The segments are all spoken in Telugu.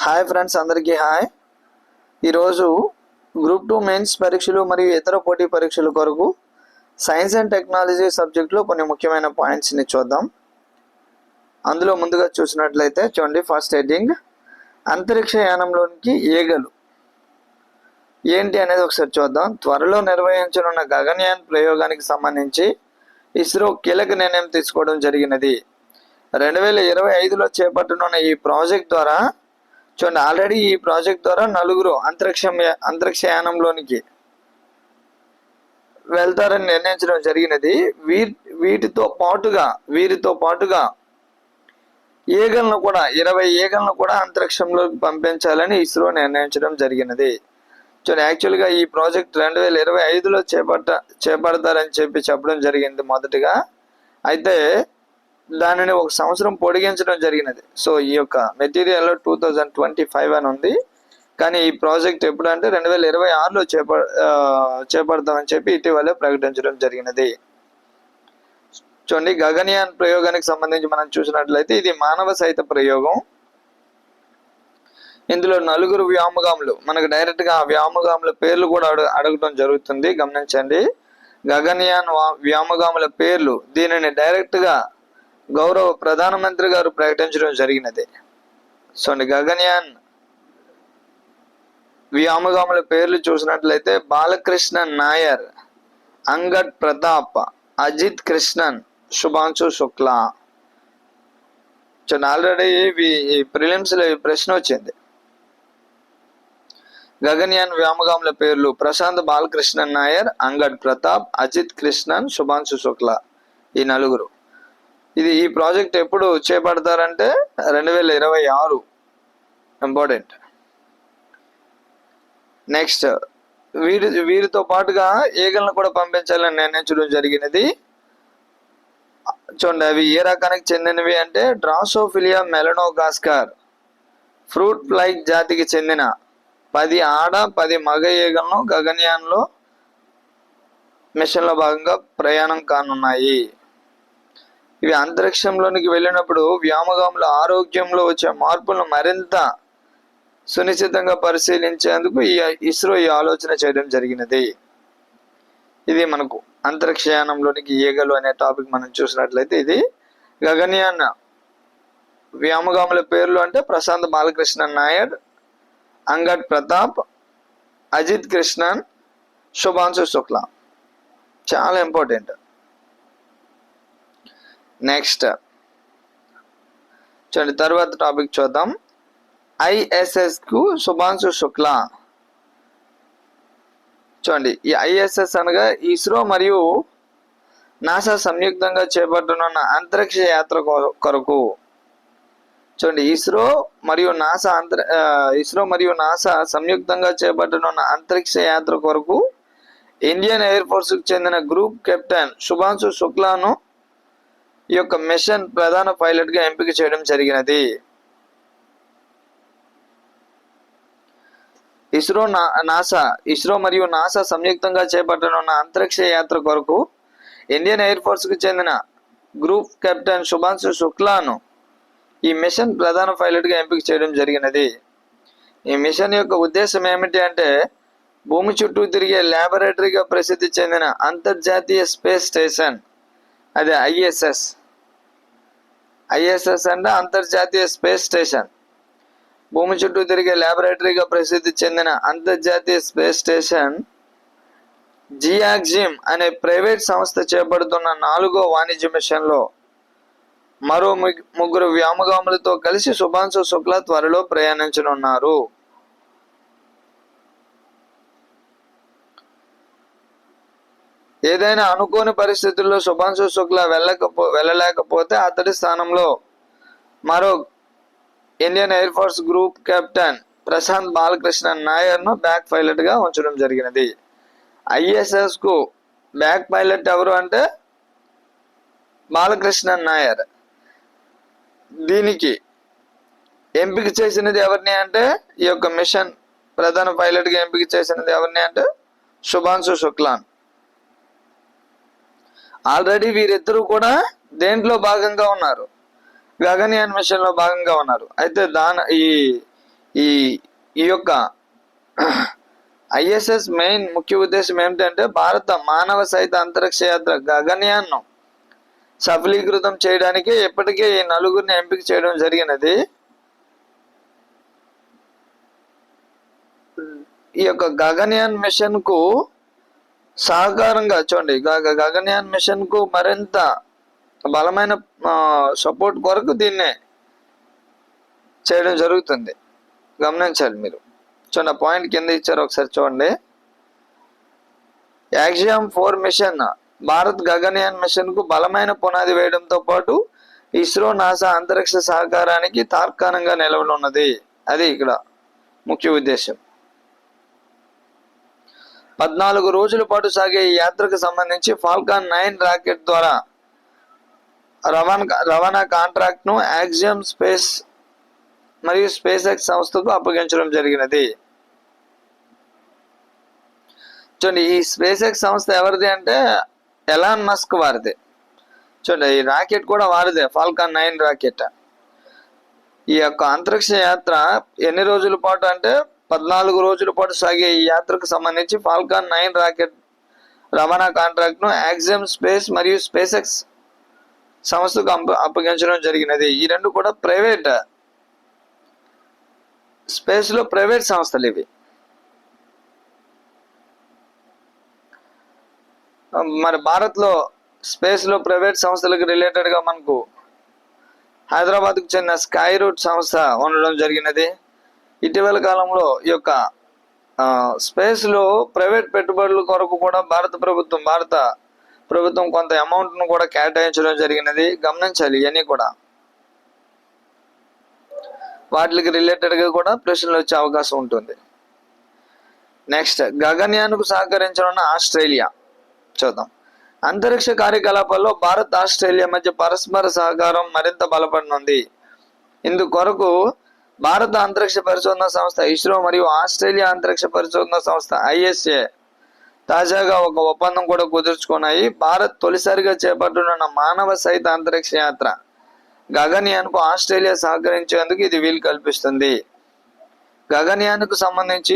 హాయ్ ఫ్రెండ్స్, అందరికీ హాయ్. ఈరోజు గ్రూప్ 2 మెయిన్స్ పరీక్షలు మరియు ఇతర పోటీ పరీక్షల కొరకు సైన్స్ అండ్ టెక్నాలజీ సబ్జెక్ట్లో కొన్ని ముఖ్యమైన పాయింట్స్ని చూద్దాం. అందులో ముందుగా చూసినట్లయితే చూడండి, ఫస్ట్ హెడ్డింగ్ అంతరిక్ష యానంలోనికి ఈగలు ఏంటి అనేది ఒకసారి చూద్దాం. త్వరలో నిర్వహించనున్న గగన్యాన్ ప్రయోగానికి సంబంధించి ఇస్రో కీలక నిర్ణయం తీసుకోవడం జరిగినది. 2025లో చేపట్టనున్న ఈ ప్రాజెక్ట్ ద్వారా చూడండి, ఆల్రెడీ ఈ ప్రాజెక్ట్ ద్వారా 4 అంతరిక్ష యానంలోనికి వెళ్తారని నిర్ణయించడం జరిగినది. వీరితో పాటుగా ఈగలను కూడా 20 ఈగలను కూడా అంతరిక్షంలోకి పంపించాలని ఇస్రో నిర్ణయించడం జరిగినది. చూడండి, యాక్చువల్గా ఈ ప్రాజెక్ట్ 2025లో చేపడతారని చెప్పడం జరిగింది మొదటిగా. అయితే దానిని 1 సంవత్సరం పొడిగించడం జరిగినది. సో ఈ యొక్క మెటీరియల్ 2025 అని ఉంది, కానీ ఈ ప్రాజెక్ట్ ఎప్పుడంటే 2026లో చేపడతామని చెప్పి ఇటీవలే ప్రకటించడం జరిగినది. చూడండి, గగన్యాన్ ప్రయోగానికి సంబంధించి మనం చూసినట్లయితే ఇది మానవ సహిత ప్రయోగం. ఇందులో 4 వ్యోమగాములు, మనకు డైరెక్ట్గా ఆ వ్యోమగాముల పేర్లు కూడా అడగటం జరుగుతుంది, గమనించండి. గగన్యాన్ వ్యోమగాముల పేర్లు దీనిని డైరెక్ట్గా గౌరవ ప్రధానమంత్రి గారు ప్రకటించడం జరిగినది. సో గగన్యాన్ వ్యోమగాముల పేర్లు చూసినట్లయితే బాలకృష్ణన్ నాయర్, అంగడ్ ప్రతాప్, అజిత్ కృష్ణన్, శుభాంశు శుక్లా. ఆల్రెడీ ప్రిలిమ్స్ లో ప్రశ్న వచ్చింది. గగన్యాన్ వ్యోమగాముల పేర్లు ప్రశాంత్ బాలకృష్ణన్ నాయర్, అంగడ్ ప్రతాప్, అజిత్ కృష్ణన్, శుభాంశు శుక్లా, ఈ 4. ఈ ప్రాజెక్ట్ ఎప్పుడు చేపడతారంటే 2026, ఇంపార్టెంట్. నెక్స్ట్, వీరితో పాటుగా ఈగలను కూడా పంపించాలని నిర్ణయించడం జరిగినది. చూడండి, అవి ఏ రకానికి చెందినవి అంటే డ్రాసోఫిలియా మెలనోగాస్కర్ ఫ్రూట్ ఫ్లై జాతికి చెందిన 10 ఆడ 10 మగ ఈగలను గగన్యాన్లో మిషన్లో భాగంగా ప్రయాణం కానున్నాయి. ఇవి అంతరిక్షంలోనికి వెళ్ళినప్పుడు వ్యోమగాముల ఆరోగ్యంలో వచ్చే మార్పులను మరింత సునిశ్చితంగా పరిశీలించేందుకు ఇస్రో ఈ ఆలోచన చేయడం జరిగినది. ఇది మనకు అంతరిక్షయానంలోనికి ఈగలు అనే టాపిక్ మనం చూసినట్లయితే ఇది గగన్యాన్ వ్యోమగాముల పేర్లు అంటే ప్రశాంత్ బాలకృష్ణన్ నాయర్, అంగడ్ ప్రతాప్, అజిత్ కృష్ణన్, శుభాంశు శుక్లా. చాలా ఇంపార్టెంట్. నెక్స్ట్ చూడండి, తర్వాత టాపిక్ చూద్దాం. ISS కు శుభాంశు శుక్లా. చూడండి, ఈ ISS అనగా ఇస్రో మరియు నాసా సంయుక్తంగా చేపట్టనున్న అంతరిక్ష యాత్ర కొరకు. చూడండి, ఇస్రో మరియు నాసా సంయుక్తంగా చేపట్టనున్న అంతరిక్ష యాత్ర కొరకు ఇండియన్ ఎయిర్ ఫోర్స్ కు చెందిన గ్రూప్ కెప్టెన్ శుభాంశు శుక్లాను ఈ యొక్క మిషన్ ప్రధాన పైలట్ గా ఎంపిక చేయడం జరిగినది. ఇస్రో మరియు నాసా సంయుక్తంగా చేపట్టనున్న అంతరిక్ష యాత్ర కొరకు ఇండియన్ ఎయిర్ ఫోర్స్ కు చెందిన గ్రూప్ కెప్టెన్ శుభాంశు శుక్లాను ఈ మిషన్ ప్రధాన పైలట్ గా ఎంపిక చేయడం జరిగినది. ఈ మిషన్ యొక్క ఉద్దేశం ఏమిటి అంటే భూమి చుట్టూ తిరిగే ల్యాబొరేటరీగా ప్రసిద్ధి చెందిన అంతర్జాతీయ స్పేస్ స్టేషన్, అదే ISS అంటే అంతర్జాతీయ స్పేస్ స్టేషన్. భూమి చుట్టూ తిరిగే ల్యాబొరేటరీగా ప్రసిద్ధి చెందిన అంతర్జాతీయ స్పేస్ స్టేషన్ జియాక్జిమ్ అనే ప్రైవేట్ సంస్థ చేపడుతున్న 4వ వాణిజ్య మిషన్లో మరో 3 వ్యోమగాములతో కలిసి శుభాంశు శుక్లా త్వరలో ప్రయాణించనున్నారు. ఏదైనా అనుకోని పరిస్థితుల్లో శుభాంశు శుక్లా వెళ్ళలేకపోతే అతడి స్థానంలో మరో Indian air force group captain Prashanth Balakrishnan నాయర్ను బ్యాక్ పైలట్ గా ఉంచడం జరిగినది. ISS కు బ్యాక్ పైలట్ ఎవరు అంటే బాలకృష్ణన్ నాయర్. దీనికి ఎంపిక చేసినది ఎవరిని అంటే ఈ యొక్క మిషన్ ప్రధాన పైలట్ గా ఎంపిక చేసినది ఎవరిని అంటే శుభాంశు శుక్లాన్. ఆల్రెడీ వీరిద్దరూ కూడా దేంట్లో భాగంగా ఉన్నారు, గగన్యాన్ మిషన్ లో భాగంగా ఉన్నారు. అయితే ఈ ఈ యొక్క ఐఎస్ఎస్ మెయిన్ ముఖ్య ఉద్దేశం ఏమిటంటే భారత మానవ సహిత అంతరిక్ష యాత్ర గగన్యాన్ను సఫలీకృతం చేయడానికి ఇప్పటికే ఈ నలుగురిని ఎంపిక చేయడం జరిగినది. ఈ యొక్క గగన్యాన్ మిషన్ కు సహకారంగా చూడండి, గగన్యాన్ మిషన్ కు మరింత బలమైన సపోర్ట్ కొరకు దీన్ని చేయడం జరుగుతుంది. గమనించాలి మీరు. చూడండి, పాయింట్ కింద ఇచ్చారు, ఒకసారి చూడండి. Axiom 4 mission Bharat Gaganyaan mission కు బలమైన పునాది వేయడంతో పాటు ఇస్రో నాసా అంతరిక్ష సహకారానికి తార్కాణంగా నిలవనున్నది. అది ఇక్కడ ముఖ్య ఉద్దేశం. 14 రోజుల పాటు సాగే ఈ యాత్రకు సంబంధించి ఫాల్కాన్ 9 రాకెట్ ద్వారా రవాణా కాంట్రాక్ట్ ను యాక్సియం స్పేస్ మరియు స్పేస్ ఎక్స్ సంస్థకు అప్పగించడం జరిగినది. చూడండి, ఈ స్పేస్ ఎక్స్ సంస్థ ఎవరిది అంటే ఎలాన్ మస్క్ వారిది. చూడండి, ఈ రాకెట్ కూడా వారిదే, ఫాల్కాన్ 9 రాకెట్. ఈ యొక్క అంతరిక్ష యాత్ర ఎన్ని రోజుల పాటు అంటే 14 రోజుల పాటు సాగే ఈ యాత్రకు సంబంధించి ఫాల్కాన్ 9 రాకెట్ రవాణా కాంట్రాక్ట్ ను యాక్సియం స్పేస్ మరియు స్పేస్ ఎక్స్ సంస్థకు అప్పగించడం జరిగినది. ఈ రెండు కూడా ప్రైవేట్ స్పేస్ లో ప్రైవేట్ సంస్థలు ఇవి. మరి భారత్ లో స్పేస్ లో ప్రైవేట్ సంస్థలకు రిలేటెడ్ గా మనకు హైదరాబాద్ కు చెందిన స్కై రూట్ సంస్థ ఉండడం జరిగినది. ఇటీవల కాలంలో ఈ యొక్క స్పేస్ లో ప్రైవేట్ పెట్టుబడుల కొరకు కూడా భారత ప్రభుత్వం కొంత అమౌంట్ ను కూడా కేటాయించడం జరిగినది. గమనించాలి, ఇవన్నీ కూడా వాటికి రిలేటెడ్ గా కూడా ప్రశ్నలు వచ్చే అవకాశం ఉంటుంది. నెక్స్ట్, గగన్యాన్కు సహకరించనున్న ఆస్ట్రేలియా చూద్దాం. అంతరిక్ష కార్యకలాపాల్లో భారత్ ఆస్ట్రేలియా మధ్య పరస్పర సహకారం మరింత బలపడనుంది. ఇందుకొరకు భారత అంతరిక్ష పరిశోధన సంస్థ ఇస్రో మరియు ఆస్ట్రేలియా అంతరిక్ష పరిశోధన సంస్థ ఐఎస్ఏ తాజాగా ఒక ఒప్పందం కూడా కుదుర్చుకున్నాయి. భారత్ తొలిసారిగా చేపట్టనున్న మానవ సహిత అంతరిక్ష యాత్ర గగన్యాన్కు ఆస్ట్రేలియా సహకరించేందుకు ఇది వీలు కల్పిస్తుంది. గగన్యాన్కు సంబంధించి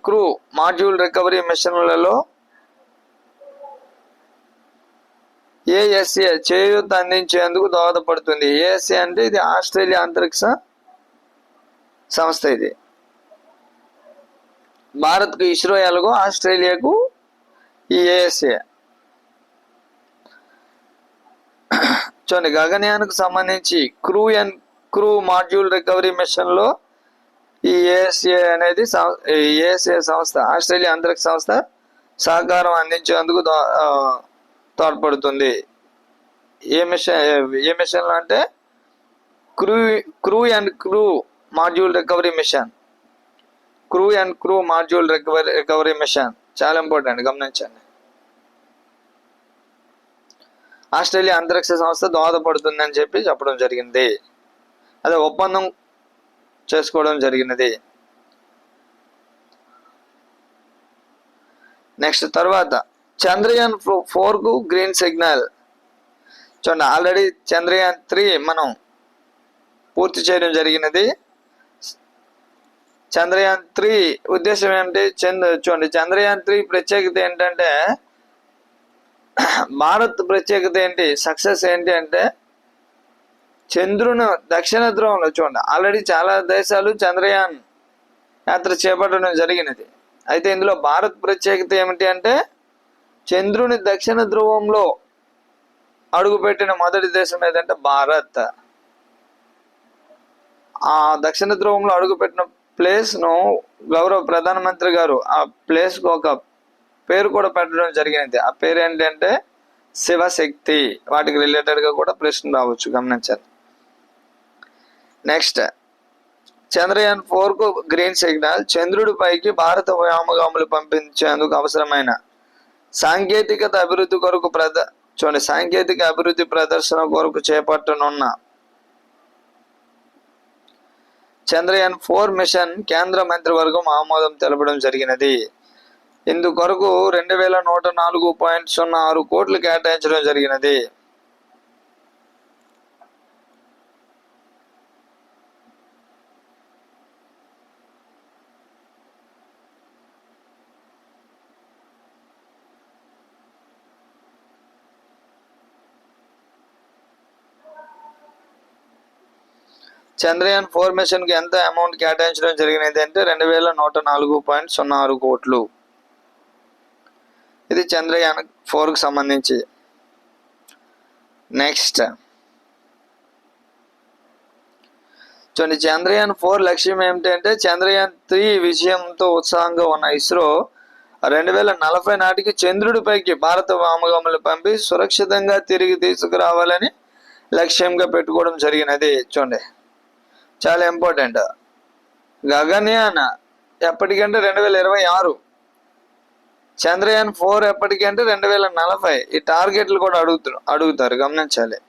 క్రూ మాడ్యూల్ రికవరీ మిషన్లలో ఏఎస్ఏ చేయూత అందించేందుకు దోహదపడుతుంది. ఏఎస్ఏ అంటే ఇది ఆస్ట్రేలియా అంతరిక్ష సంస్థ. ఇది భారత్కు ఇస్రో ఎలాగో ఆస్ట్రేలియాకు ఈ ఏఎస్ఏ. చూడండి, గగన్యాన్కు సంబంధించి క్రూ మాడ్యూల్ రికవరీ మిషన్ లో ఈ ఏఎస్ఏ అనేది ఏఎస్ఏ సంస్థ ఆస్ట్రేలియా అంతరిక్ష సంస్థ సహకారం అందించేందుకు తోడ్పడుతుంది. ఏ మిషన్ అంటే crew module recovery mission. Crew module recovery mission చాలా ఇంపార్టెంట్, గమనించండి. ఆస్ట్రేలియా అంతరిక్ష సంస్థ దోహదపడుతుంది అని చెప్పి చెప్పడం జరిగింది. అదే ఒప్పందం చేసుకోవడం జరిగినది. నెక్స్ట్ తర్వాత చంద్రయాన్ 4 కు గ్రీన్ సిగ్నల్. చూడండి, ఆల్రెడీ చంద్రయాన్ 3 మనం పూర్తి చేయడం జరిగినది. చంద్రయాన్ 3 ఉద్దేశం ఏమిటి? చూడండి, చంద్రయాన్ 3 ప్రత్యేకత ఏంటంటే, భారత్ ప్రత్యేకత ఏంటి, సక్సెస్ ఏంటి అంటే చంద్రుని దక్షిణ ధ్రువంలో చూడండి, ఆల్రెడీ చాలా దేశాలు చంద్రయాన్ యాత్ర చేపట్టడం జరిగినది. అయితే ఇందులో భారత్ ప్రత్యేకత ఏమిటి అంటే చంద్రుని దక్షిణ ధ్రువంలో అడుగుపెట్టిన మొదటి దేశం ఏదంటే భారత్. ఆ దక్షిణ ధ్రువంలో అడుగుపెట్టిన ప్లేస్ ను గౌరవ ప్రధానమంత్రి గారు ఆ ప్లేస్ కు ఒక పేరు కూడా పెట్టడం జరిగింది. ఆ పేరు ఏంటంటే శివశక్తి. వాటికి రిలేటెడ్ గా కూడా ప్రశ్న రావచ్చు, గమనించాలి. నెక్స్ట్, చంద్రయాన్ 4 కు గ్రీన్ సిగ్నల్. చంద్రుడి పైకి భారత వ్యోమగాములు పంపించేందుకు అవసరమైన సాంకేతిక అభివృద్ధి ప్రదర్శన కొరకు చేపట్టనున్న చంద్రయాన్ 4 మిషన్ కేంద్ర మంత్రివర్గం ఆమోదం తెలపడం జరిగినది. ఇందుకొరకు 2104.06 కోట్లు కేటాయించడం జరిగినది. చంద్రయాన్ 4 మిషన్కి ఎంత అమౌంట్ కేటాయించడం జరిగినది అంటే 2104.06 కోట్లు. ఇది చంద్రయాన్ 4కు సంబంధించి. నెక్స్ట్ చూడండి, చంద్రయాన్ 4 లక్ష్యం ఏమిటంటే చంద్రయాన్ 3 విజయంతో ఉత్సాహంగా ఉన్న ఇస్రో 2040 నాటికి చంద్రుడిపైకి భారత వ్యోమగాములు పంపి సురక్షితంగా తిరిగి తీసుకురావాలని లక్ష్యంగా పెట్టుకోవడం జరిగినది. చూడండి, చాలా ఇంపార్టెంట్. గగన్యాన్ ఎప్పటికంటే 2026, చంద్రయాన్ 4 ఎప్పటికంటే 2040. ఈ టార్గెట్లు కూడా అడుగుతారు, గమనించాలి.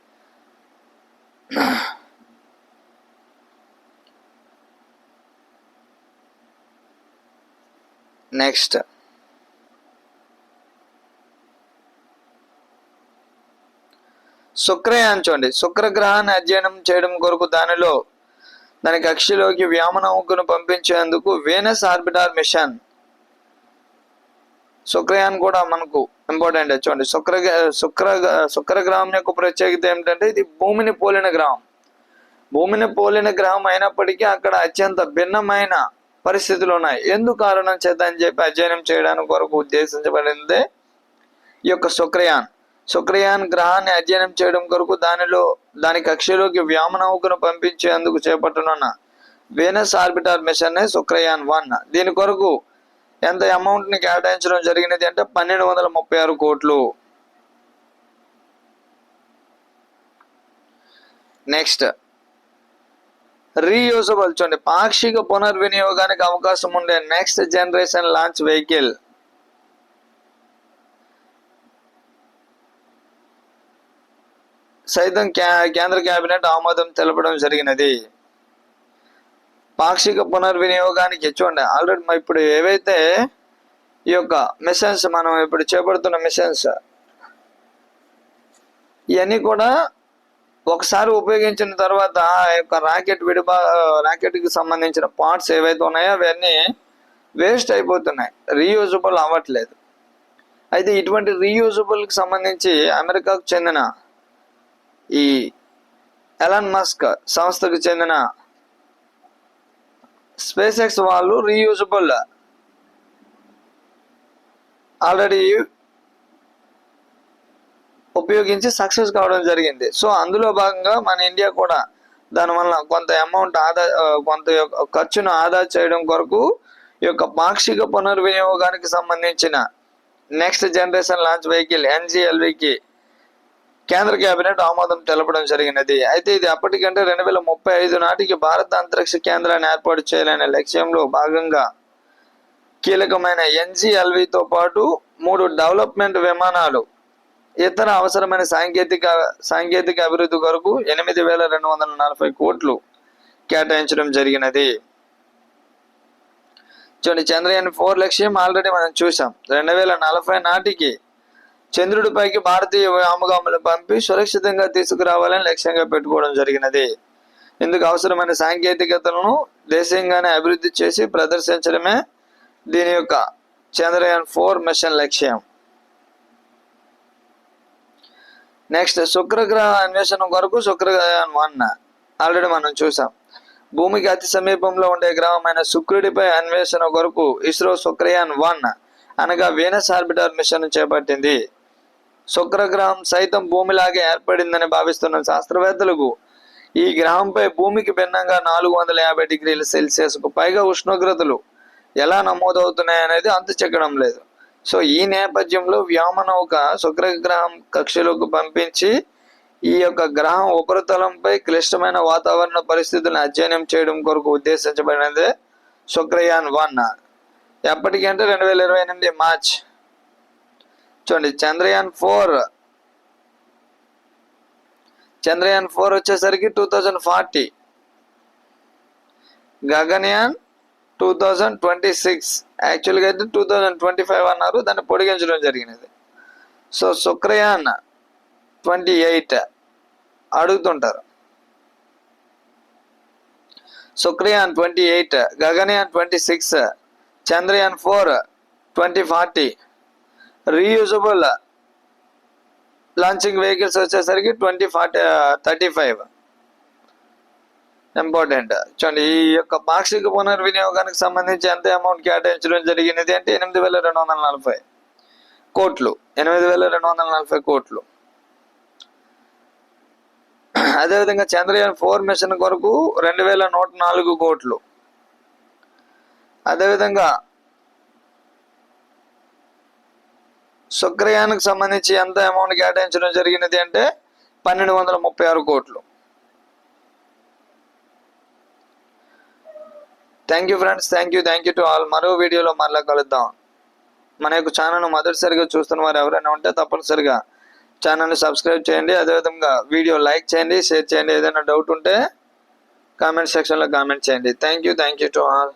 నెక్స్ట్ శుక్రయాన్ చూడండి, శుక్రగ్రహాన్ని అధ్యయనం చేయడం కొరకు దాని కక్షలోకి వ్యోమనౌకను పంపించేందుకు వీనస్ ఆర్బిటార్ మిషన్. శుక్రయాన్ కూడా మనకు ఇంపార్టెంట్. చూడండి, శుక్రగ్రహం యొక్క ప్రత్యేకత ఏమిటంటే ఇది భూమిని పోలిన గ్రహం. భూమిని పోలిన గ్రహం అయినప్పటికీ అక్కడ అత్యంత భిన్నమైన పరిస్థితులు ఉన్నాయి. ఎందుకు కారణం చేత అని చెప్పి అధ్యయనం చేయడానికి కొరకు ఉద్దేశించబడిందే ఈ యొక్క శుక్రయాన్ గ్రహాన్ని అధ్యయనం చేయడం కొరకు దాని కక్షలోకి వ్యోమనౌకను పంపించేందుకు చేపట్టనున్న వీనస్ ఆర్బిటార్ మిషన్ శుక్రయాన్ 1. దీని కొరకు ఎంత అమౌంట్ ని కేటాయించడం జరిగినది అంటే 1236 కోట్లు. నెక్స్ట్ రీయూజబుల్ చూడండి, పాక్షిక పునర్వినియోగానికి అవకాశం ఉండే నెక్స్ట్ జనరేషన్ లాంచ్ వెహికల్. సైతం కేంద్ర కేబినెట్ ఆమోదం తెలపడం జరిగినది. పాక్షిక పునర్వినియోగానికి చూడండి, ఆల్రెడీ ఇప్పుడు ఏవైతే ఈ యొక్క మిషన్స్ మనం ఇప్పుడు చేపడుతున్న మిషన్స్ ఇవన్నీ కూడా ఒకసారి ఉపయోగించిన తర్వాత ఆ యొక్క రాకెట్కి సంబంధించిన పార్ట్స్ ఏవైతే ఉన్నాయో అవన్నీ వేస్ట్ అయిపోతున్నాయి, రీయూజబుల్ అవ్వట్లేదు. అయితే ఇటువంటి రీయూజబుల్కి సంబంధించి అమెరికాకు చెందిన ఈ ఎలాన్ మస్క్ సంస్థకు చెందిన స్పేస్ ఎక్స్ వాళ్ళు రీయూజబుల్ ఆల్రెడీ ఉపయోగించి సక్సెస్ కావడం జరిగింది. సో అందులో భాగంగా మన ఇండియా కూడా దానివల్ల కొంత అమౌంట్ కొంత ఖర్చును ఆదా చేయడం కొరకు ఈ యొక్క పాక్షిక పునర్వినియోగానికి సంబంధించిన నెక్స్ట్ జనరేషన్ లాంచ్ వెహికల్ NGLVకి కేంద్ర కేబినెట్ ఆమోదం తెలపడం జరిగినది. అయితే ఇది అప్పటికంటే 2035 నాటికి భారత అంతరిక్ష కేంద్రాన్ని ఏర్పాటు చేయాలనే లక్ష్యంలో భాగంగా కీలకమైన NGLVతో పాటు 3 డెవలప్మెంట్ విమానాలు, ఇతర అవసరమైన సాంకేతిక అభివృద్ధి కొరకు 8240 కోట్లు కేటాయించడం జరిగినది. చూడండి, చంద్రయాన్ 4 లక్ష్యం ఆల్రెడీ మనం చూసాం. 2040 నాటికి చంద్రుడిపైకి భారతీయ వ్యోమగాములు పంపి సురక్షితంగా తీసుకురావాలని లక్ష్యంగా పెట్టుకోవడం జరిగినది. ఇందుకు అవసరమైన సాంకేతికతలను దేశీయంగానే అభివృద్ధి చేసి ప్రదర్శించడమే దీని యొక్క చంద్రయాన్ 4 మిషన్ లక్ష్యం. నెక్స్ట్ శుక్రగ్రహ అన్వేషణ కొరకు శుక్రయాన్ 1 ఆల్రెడీ మనం చూసాం. భూమికి అతి సమీపంలో ఉండే గ్రహమైన శుక్రుడిపై అన్వేషణ కొరకు ఇస్రో శుక్రయాన్ 1 అనగా వీనస్ ఆర్బిటార్ మిషన్ చేపట్టింది. శుక్రగ్రహం సైతం భూమిలాగే ఏర్పడిందని భావిస్తున్న శాస్త్రవేత్తలకు ఈ గ్రహంపై భూమికి భిన్నంగా 450 డిగ్రీల సెల్సియస్కు పైగా ఉష్ణోగ్రతలు ఎలా నమోదవుతున్నాయనేది అంతు చెక్కడం లేదు. సో ఈ నేపథ్యంలో వ్యోమనౌక శుక్రగ్రహం కక్షలోకి పంపించి ఈ యొక్క గ్రహం ఉపరితలంపై క్లిష్టమైన వాతావరణ పరిస్థితులను అధ్యయనం చేయడం కొరకు ఉద్దేశించబడినదే శుక్రయాన్ 1. ఎప్పటికంటే 2028 మార్చ్. చూడండి, చంద్రయాన్ 4 వచ్చేసరికి 2040, గగన్యాన్ 2026, యాక్చువల్గా అయితే 2025 అన్నారు, దాన్ని పొడిగించడం జరిగినది. సో శుక్రయాన్ 28 అడుగుతుంటారు. Shukrayaan 28, Gaganyaan 26, Chandrayaan 4 2040. Reusable launching vehicles వచ్చేసరికి 2035. ఇంపార్టెంట్. చూడండి, ఈ యొక్క పాక్షిక పునర్వినియోగానికి సంబంధించి ఎంత అమౌంట్ కేటాయించడం జరిగినది అంటే 8,240 కోట్లు. 8,240 కోట్లు. అదేవిధంగా చంద్రయాన్ 4 మిషన్ కొరకు 2,104 కోట్లు. అదేవిధంగా శుక్రయానికి సంబంధించి ఎంత అమౌంట్ కేటాయించడం జరిగినది అంటే 1,236 కోట్లు. Thank you friends, thank you to all. మరో వీడియోలో మరలా కలుద్దాం. మన యొక్క ఛానల్ను మొదటిసారిగా చూస్తున్న వారు ఎవరైనా ఉంటే తప్పనిసరిగా ఛానల్ని సబ్స్క్రైబ్ చేయండి. అదేవిధంగా వీడియో లైక్ చేయండి, షేర్ చేయండి. ఏదైనా డౌట్ ఉంటే కామెంట్ సెక్షన్లో కామెంట్ చేయండి. Thank you to all.